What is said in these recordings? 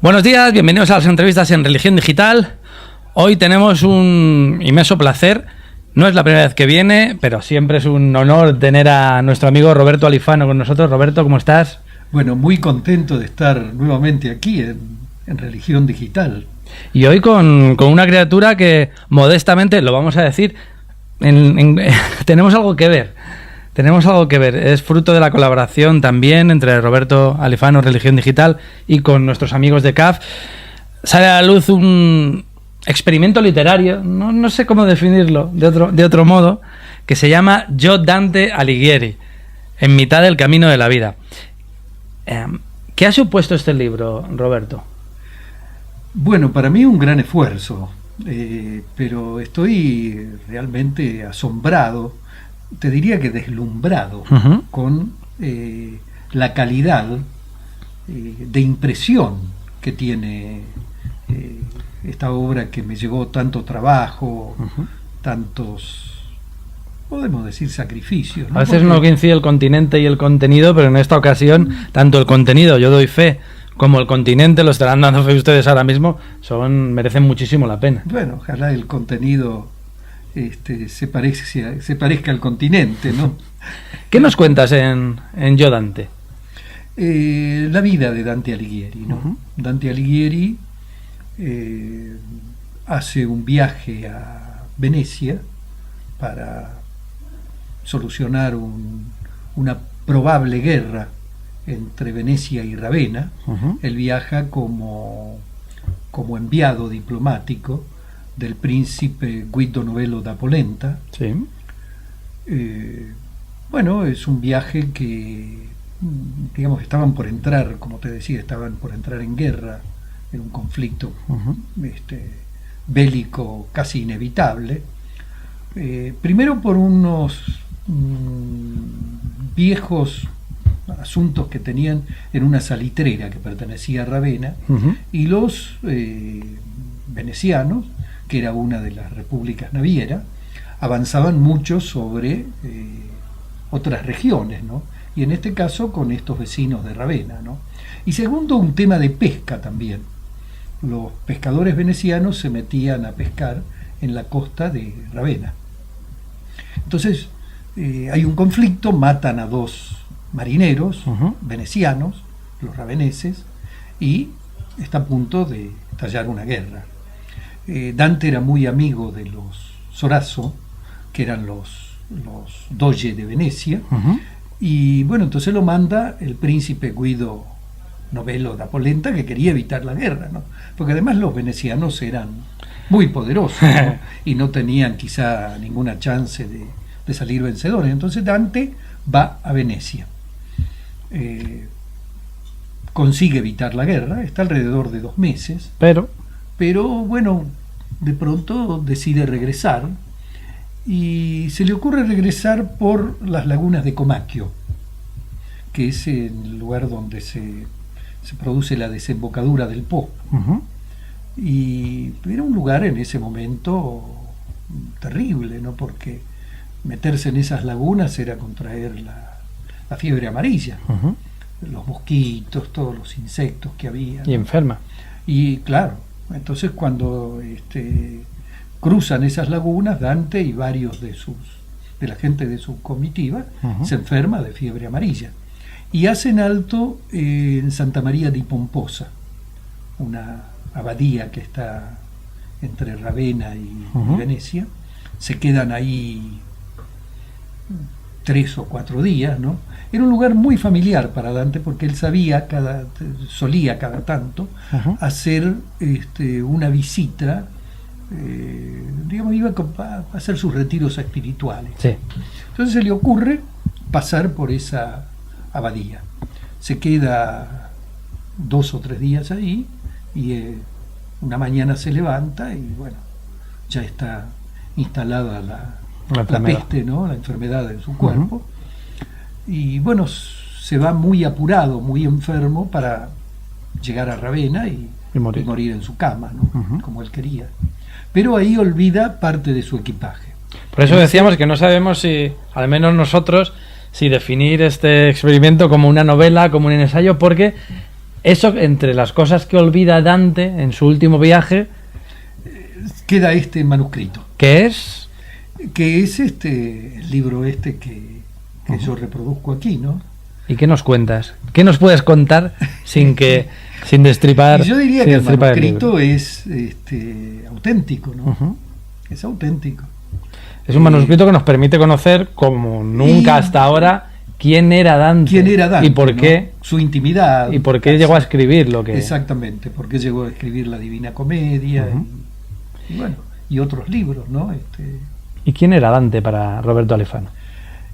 Buenos días, bienvenidos a las entrevistas en Religión Digital. Hoy tenemos un inmenso placer. No es la primera vez que viene, pero siempre es un honor tener a nuestro amigo Roberto Alifano con nosotros. Roberto, ¿cómo estás? Bueno, muy contento de estar nuevamente aquí en Religión Digital. Y hoy con una criatura que, modestamente, lo vamos a decir, tenemos algo que ver. Tenemos algo que ver. Es fruto de la colaboración también entre Roberto Alifano, Religión Digital, y con nuestros amigos de CAF. Sale a la luz un experimento literario, no sé cómo definirlo de otro modo, que se llama Yo Dante Alighieri, en mitad del camino de la vida. ¿Qué ha supuesto este libro, Roberto? Bueno, para mí un gran esfuerzo, pero estoy realmente asombrado, te diría que deslumbrado, con la calidad de impresión que tiene esta obra que me llevó tanto trabajo, tantos, podemos decir, sacrificios, ¿no? A veces no coincide el continente y el contenido, pero en esta ocasión, tanto el contenido, yo doy fe, como el continente, lo estarán dando fe ustedes ahora mismo, merecen muchísimo la pena. Bueno, ojalá el contenido se parezca al continente, ¿no? ¿Qué nos cuentas en Yo Dante? La vida de Dante Alighieri, ¿no? Dante Alighieri hace un viaje a Venecia para solucionar una probable guerra entre Venecia y Ravenna. Él viaja como enviado diplomático del príncipe Guido Novello da Polenta. Sí. Bueno, es un viaje que, digamos, estaban por entrar en guerra, en un conflicto bélico casi inevitable. Primero por unos viejos asuntos que tenían en una salitrera que pertenecía a Ravenna, y los venecianos, que era una de las repúblicas navieras, avanzaban mucho sobre otras regiones, ¿no? Y en este caso con estos vecinos de Ravenna, ¿no? Y segundo, un tema de pesca también. Los pescadores venecianos se metían a pescar en la costa de Ravenna. Entonces hay un conflicto, matan a dos marineros venecianos, los raveneses, y está a punto de estallar una guerra. Dante era muy amigo de los Sorazo, que eran los doge de Venecia, y bueno, entonces lo manda el príncipe Guido Novello da Polenta, que quería evitar la guerra, ¿no? Porque además los venecianos eran muy poderosos, ¿no? Y no tenían quizá ninguna chance de salir vencedores. Entonces Dante va a Venecia, consigue evitar la guerra, está alrededor de 2 meses, pero bueno, de pronto decide regresar, y se le ocurre regresar por las lagunas de Comacchio, que es el lugar donde se produce la desembocadura del Po. Y era un lugar en ese momento terrible, ¿no? Porque meterse en esas lagunas era contraer la fiebre amarilla, los mosquitos, todos los insectos que había, ¿no? Y enferma. Y claro, entonces cuando cruzan esas lagunas, Dante y varios de la gente de su comitiva se enferma de fiebre amarilla, y hacen alto en Santa María di Pomposa, una abadía que está entre Ravenna y Venecia. Se quedan ahí 3 o 4 días, ¿no? Era un lugar muy familiar para Dante, porque él solía cada tanto hacer una visita, digamos, iba a hacer sus retiros espirituales. Sí. Entonces se le ocurre pasar por esa abadía. Se queda 2 o 3 días ahí, y una mañana se levanta y bueno, ya está instalada la peste, ¿no? La enfermedad en su cuerpo. Y bueno, se va muy apurado, muy enfermo, para llegar a Ravenna y morir en su cama, ¿no? Como él quería. Pero ahí olvida parte de su equipaje. Por eso decíamos que no sabemos si, al menos nosotros, si definir este experimento como una novela, como un ensayo, porque eso, entre las cosas que olvida Dante en su último viaje, queda este manuscrito. ¿qué es? Que es el libro que yo reproduzco aquí, ¿no? ¿Y qué nos cuentas? ¿Qué nos puedes contar sin destripar? Y yo diría que el destripar manuscrito es auténtico, ¿no? Es auténtico. Es un manuscrito que nos permite conocer, como nunca hasta ahora, quién era Dante. ¿Quién era Dante? Y por qué. Su intimidad. Y por qué llegó a escribir lo que. Exactamente, por qué llegó a escribir la Divina Comedia y bueno, y otros libros, ¿no? ¿Y quién era Dante para Roberto Alifano?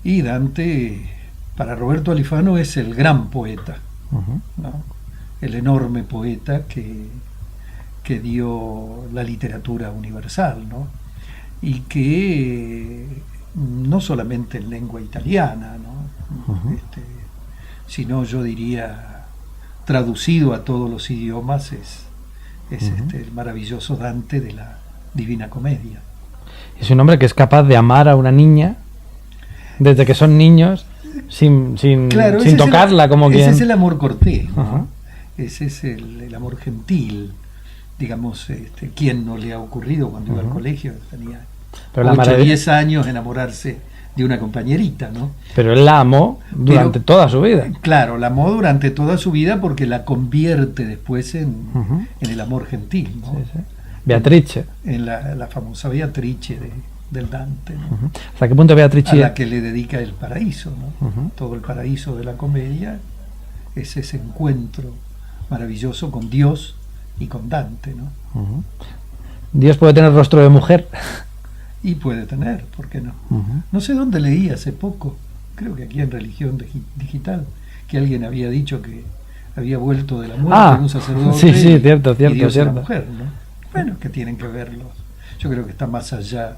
Y Dante, para Roberto Alifano, es el gran poeta, ¿no? El enorme poeta que dio la literatura universal, ¿no? Y que no solamente en lengua italiana, ¿no? Sino, yo diría, traducido a todos los idiomas, es el maravilloso Dante de la Divina Comedia. Es un hombre que es capaz de amar a una niña desde que son niños sin tocarla, como quien. Ese es el amor cortés, ¿no? Ese es el amor gentil. Digamos, ¿quién no le ha ocurrido cuando iba al colegio? Tenía 8 o 10 años enamorarse de una compañerita, ¿no? Pero él la amó durante toda su vida. Claro, la amó durante toda su vida porque la convierte después en el amor gentil, ¿no? Sí, sí. Beatrice. En la famosa Beatrice del Dante, ¿no? ¿Hasta qué punto Beatrice? A la que le dedica el paraíso, ¿no? Todo el paraíso de la comedia es ese encuentro maravilloso con Dios y con Dante, ¿no? Dios puede tener rostro de mujer. Y puede tener, ¿por qué no? No sé dónde leí hace poco, creo que aquí en Religión Digital, que alguien había dicho que había vuelto de la muerte un sacerdote sí, cierto, y Dios cierto. Era mujer, ¿no? Bueno, que tienen que verlos. Yo creo que está más allá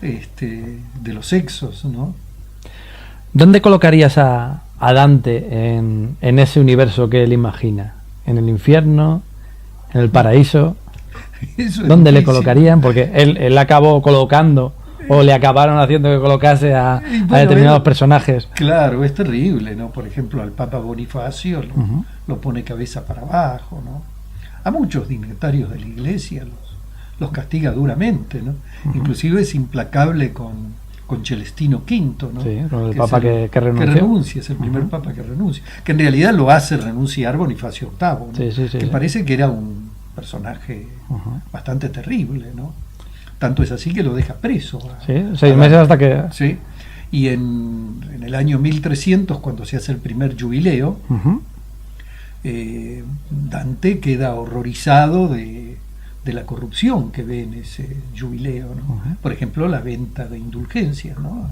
de los sexos, ¿no? ¿Dónde colocarías a Dante en ese universo que él imagina? ¿En el infierno? ¿En el paraíso? ¿Dónde le colocarían? Porque él acabó colocando, o le acabaron haciendo que colocase a determinados personajes. Claro, es terrible, ¿no? Por ejemplo, al Papa Bonifacio lo pone cabeza para abajo, ¿no? A muchos dignatarios de la Iglesia los castiga duramente, ¿no? Inclusive es implacable con Celestino V, ¿no? Sí, con el Papa que renuncia, es el primer Papa que renuncia. Que en realidad lo hace renunciar Bonifacio VIII, ¿no? Que parece que era un personaje bastante terrible, ¿no? Tanto es así que lo deja preso. 6 meses hasta que... Sí, y en el año 1300, cuando se hace el primer jubileo, Dante queda horrorizado de la corrupción que ve en ese jubileo, ¿no? Por ejemplo, la venta de indulgencias, ¿no?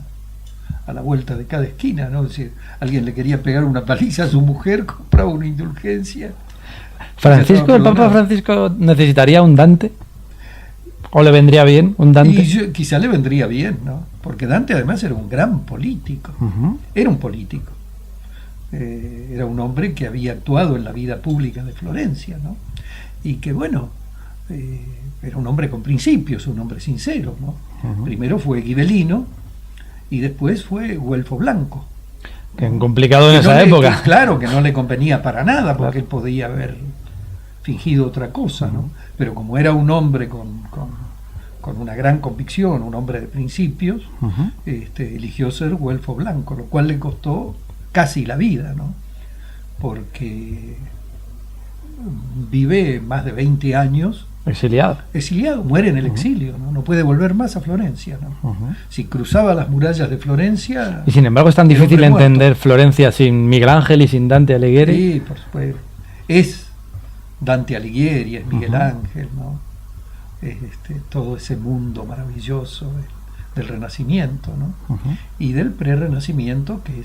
A la vuelta de cada esquina, ¿no? Es decir, alguien le quería pegar una paliza a su mujer, compraba una indulgencia. ¿El Papa Francisco necesitaría un Dante? ¿O le vendría bien un Dante? Quizá le vendría bien, ¿no? Porque Dante además era un gran político. Era un político. Era un hombre que había actuado en la vida pública de Florencia, ¿no? Y que, bueno, era un hombre con principios, un hombre sincero, ¿no? Primero fue Ghibellino y después fue Güelfo Blanco. Que complicado en esa época. Claro, que no le convenía para nada, porque él podía haber fingido otra cosa, ¿no? Pero como era un hombre con una gran convicción, un hombre de principios, eligió ser Güelfo Blanco, lo cual le costó casi la vida, ¿no? Porque vive más de 20 años exiliado, muere en el exilio, ¿no? No puede volver más a Florencia, ¿no? Si cruzaba las murallas de Florencia... Y sin embargo es tan difícil entender Florencia sin Miguel Ángel y sin Dante Alighieri. Sí, por supuesto. Es Dante Alighieri, es Miguel Ángel, ¿no? Es todo ese mundo maravilloso del Renacimiento, ¿no? Y del Prerrenacimiento, que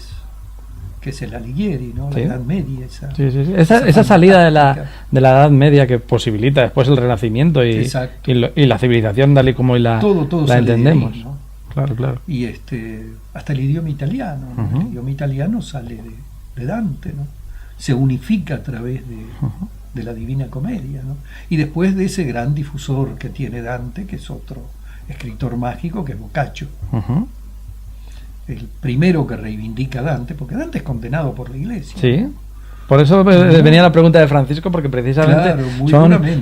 es el Alighieri, ¿no? La Edad Media. Esa salida de la Edad Media que posibilita después el Renacimiento y la civilización tal y como la entendemos. Ahí, ¿no? Claro. Y hasta el idioma italiano, ¿no? El idioma italiano sale de Dante, ¿no? Se unifica a través de la Divina Comedia, ¿no? Y después de ese gran difusor que tiene Dante, que es otro escritor mágico, que es Boccaccio. El primero que reivindica a Dante, porque Dante es condenado por la Iglesia. Sí. ¿No? Por eso venía la pregunta de Francisco, porque precisamente claro,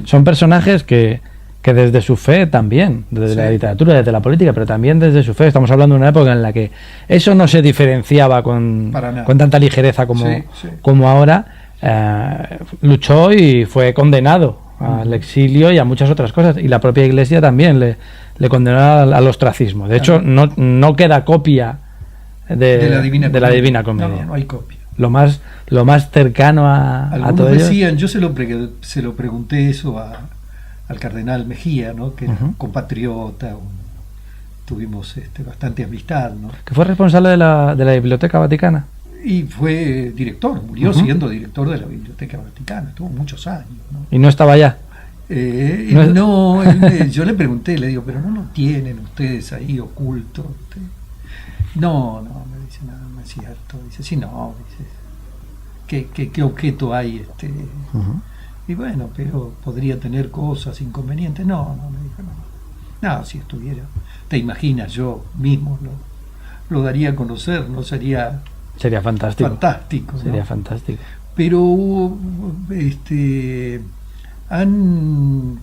son personajes que desde su fe también, desde la literatura, desde la política, pero también desde su fe, estamos hablando de una época en la que eso no se diferenciaba con tanta ligereza como ahora, luchó y fue condenado al exilio y a muchas otras cosas, y la propia Iglesia también le condenó al ostracismo. De hecho, no queda copia de la Divina Comedia. No hay copia. Lo más cercano a todo ello. Decían, yo se lo pregunté eso al cardenal Mejía, ¿no? Que era compatriota, tuvimos bastante amistad, ¿no? Que fue responsable de la Biblioteca Vaticana. Y fue director, murió siendo director de la Biblioteca Vaticana, estuvo muchos años, ¿no? ¿Y no estaba allá? Yo le pregunté, le digo, pero no lo tienen ustedes ahí oculto. No, me dice, no es cierto. Dice, sí, no, dice, ¿qué objeto hay? Y bueno, pero podría tener cosas inconvenientes. No, me dijo, no, si estuviera, te imaginas, yo mismo lo daría a conocer, no sería... Sería fantástico. Fantástico. Sería ¿no? fantástico. Pero han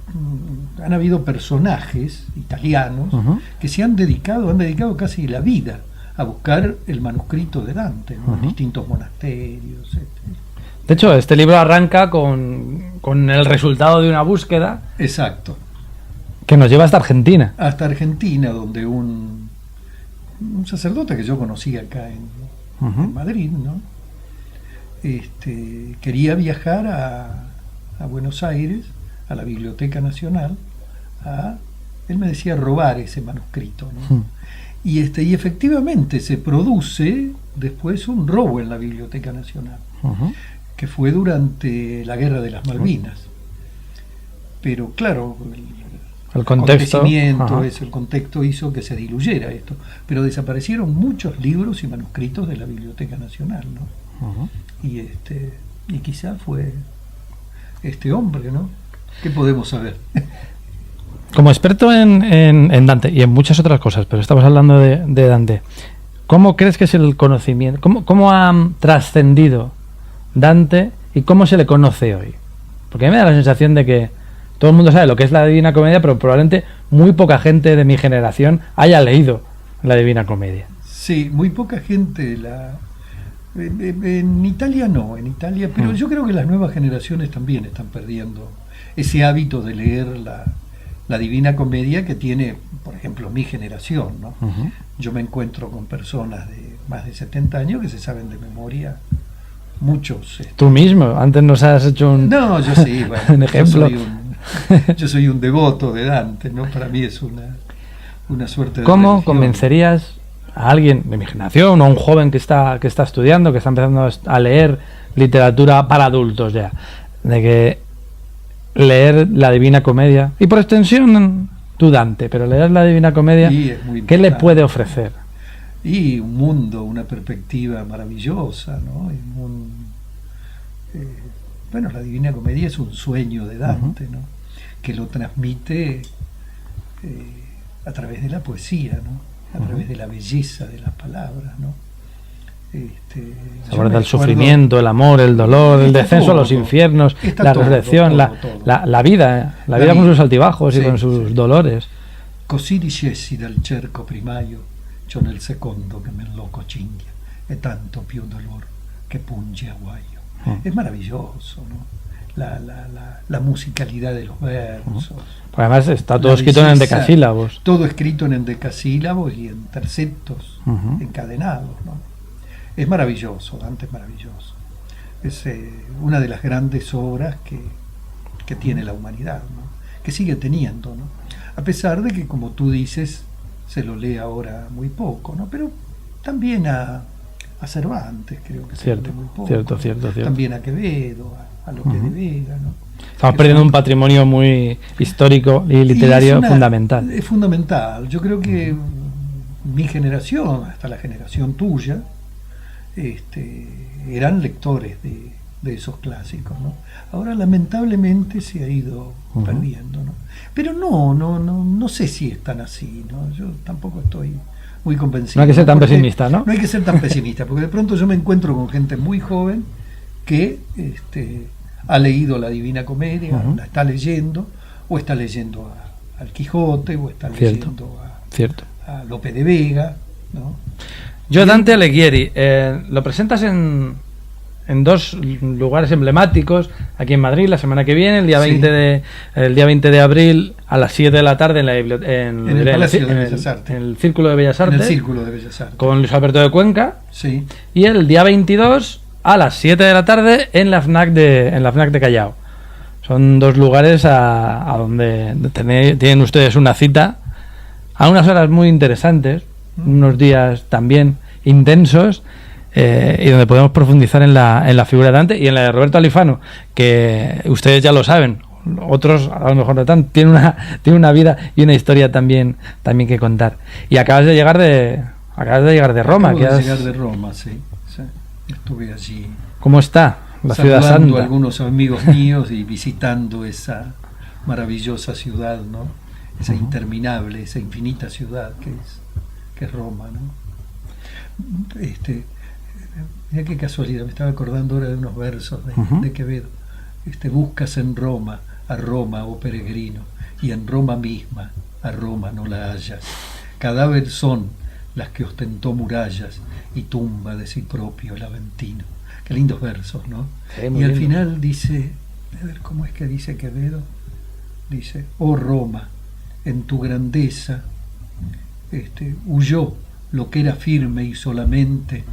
habido personajes italianos que se han dedicado casi la vida a buscar el manuscrito de Dante, ¿no? En distintos monasterios. De hecho, este libro arranca con el resultado de una búsqueda. Exacto. Que nos lleva hasta Argentina. Hasta Argentina, donde un sacerdote que yo conocí acá en Madrid, ¿no? Quería viajar a Buenos Aires, a la Biblioteca Nacional, él me decía robar ese manuscrito, ¿no? Y efectivamente se produce después un robo en la Biblioteca Nacional, que fue durante la Guerra de las Malvinas. Pero claro, el contexto el contexto hizo que se diluyera esto, pero desaparecieron muchos libros y manuscritos de la Biblioteca Nacional, ¿no? Y quizá fue este hombre, ¿no? ¿Qué podemos saber? Como experto en Dante y en muchas otras cosas, pero estamos hablando de Dante, ¿cómo crees que es el conocimiento? ¿Cómo ha trascendido Dante y cómo se le conoce hoy? Porque a mí me da la sensación de que todo el mundo sabe lo que es la Divina Comedia, pero probablemente muy poca gente de mi generación haya leído la Divina Comedia. Sí, muy poca gente en Italia no, pero yo creo que las nuevas generaciones también están perdiendo ese hábito de leer la Divina Comedia que tiene, por ejemplo, mi generación, ¿no? Yo me encuentro con personas de más de 70 años que se saben de memoria muchos. Tú mismo, antes nos has hecho No, yo sí, bueno, un ejemplo. Yo soy un devoto de Dante, ¿no? Para mí es una suerte de ¿Cómo religión. convencerías a alguien de mi generación o a un joven que está estudiando, que está empezando a leer literatura para adultos ya, de que leer la Divina Comedia, y por extensión tú Dante, pero leer la Divina Comedia, ¿qué le puede ofrecer? Y un mundo, una perspectiva maravillosa, ¿no? Bueno, la Divina Comedia es un sueño de Dante, ¿no? Que lo transmite a través de la poesía, ¿no? A través de la belleza de las palabras, ¿no? Se aborda el sufrimiento, el amor, el dolor, el descenso a los infiernos, la resurrección, la vida con sus altibajos y con sus dolores. Così discesi dal cerco primaio, c'ho nel secondo che me loco cinghia, e tanto più dolor che punge a guaio. Es maravilloso, ¿no? La musicalidad de los versos. Además está todo escrito en endecasílabos. Todo escrito en endecasílabos y en tercetos encadenados, ¿no? Es maravilloso, Dante es maravilloso. Es una de las grandes obras que tiene la humanidad, ¿no? Que sigue teniendo, ¿no? A pesar de que, como tú dices, se lo lee ahora muy poco, ¿no? Pero también a Cervantes creo que se lee muy poco. Cierto. También a Quevedo, a Lope de Vega, ¿no? Estamos perdiendo un patrimonio muy histórico y literario fundamental. Es fundamental. Yo creo que mi generación, hasta la generación tuya, eran lectores de esos clásicos, ¿no? Ahora lamentablemente se ha ido perdiendo, ¿no? Pero no sé si es tan así, ¿no? Yo tampoco estoy muy convencido. No hay que ser tan pesimista, ¿no? No hay que ser tan pesimista, porque de pronto yo me encuentro con gente muy joven que ha leído la Divina Comedia, Ujú. la está leyendo, o está leyendo al Quijote, o está Cierto. leyendo Cierto. a Lope de Vega, ¿no? Yo, Dante Alighieri, lo presentas en dos lugares emblemáticos, aquí en Madrid, la semana que viene, el día Sí. 20 de abril, a las 7 de la tarde, en el Palacio de Bellas Artes. en el Círculo de Bellas En Artes, el Círculo de Bellas Artes. con Luis Alberto de Cuenca, Sí, y el día 22, a las 7 de la tarde, en la FNAC de Callao. Son dos lugares a donde tienen ustedes una cita, a unas horas muy interesantes, unos días también intensos, y donde podemos profundizar en la figura de Dante y en la de Roberto Alifano, que ustedes ya lo saben, otros a lo mejor no tanto, tiene una vida y una historia también que contar. Y acabas de llegar de Roma. acabo que de has- llegar de Roma, sí. Estuve allí ¿Cómo está la ciudad saludando santa? a algunos amigos míos y visitando esa maravillosa ciudad, ¿no? Esa interminable, esa infinita ciudad que es Roma, ¿no? Mira qué casualidad, me estaba acordando ahora de unos versos de Quevedo. Buscas en Roma, a Roma, oh peregrino, y en Roma misma, a Roma no la hallas. Cadáver son las que ostentó murallas y tumba de sí propio el Aventino. Qué lindos versos, ¿no? Sí, muy Y al lindo. final dice, a ver cómo es que dice Quevedo, dice, oh Roma, en tu grandeza huyó lo que era firme y solamente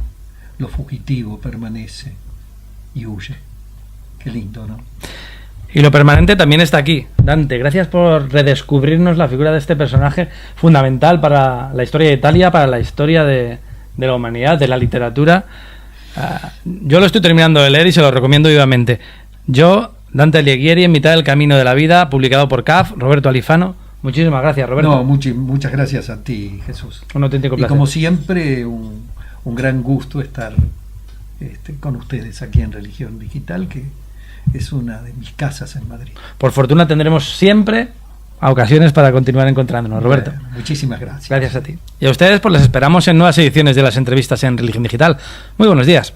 lo fugitivo permanece y huye. Qué lindo, ¿no? Y lo permanente también está aquí. Dante, gracias por redescubrirnos la figura de este personaje fundamental para la historia de Italia, para la historia de la humanidad, de la literatura. Yo lo estoy terminando de leer y se lo recomiendo vivamente. Yo, Dante Alighieri, En mitad del camino de la vida, publicado por CAF, Roberto Alifano. Muchísimas gracias, Roberto. No, muchas gracias a ti, Jesús. Un auténtico Y placer. como siempre, un gran gusto estar con ustedes aquí en Religión Digital, que es una de mis casas en Madrid. Por fortuna tendremos siempre ocasiones para continuar encontrándonos, Roberto. Bueno, muchísimas gracias. Gracias a ti. Y a ustedes, pues les esperamos en nuevas ediciones de las entrevistas en Religión Digital. Muy buenos días.